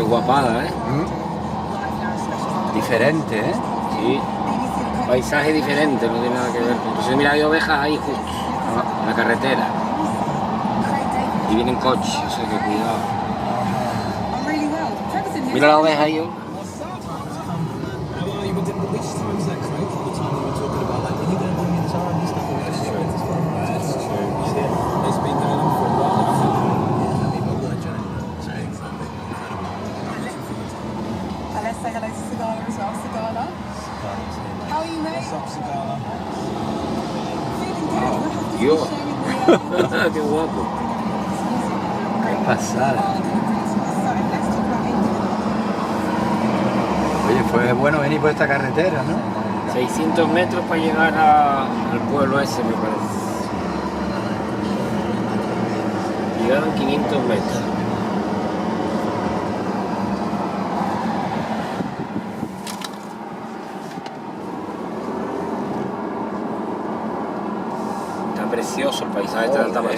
Qué guapada, ¿eh? Diferente, ¿eh? Sí. Paisaje diferente, no tiene nada que ver. Entonces mira, hay ovejas ahí justo, en la carretera. Y vienen coches, o sea que cuidado. Mira la oveja ahí. Let's say hello to Sagala as well. Sagala. How are you, mate? What's up, Sagala? Feeling good. We'll have to Yo. finish sharing the Qué guapo. Qué pasada. Oye, fue bueno venir por esta carretera, ¿no? 600 metros para llegar al pueblo ese, me parece. Llegaron 500 metros. Está precioso el paisaje de Alta Mar.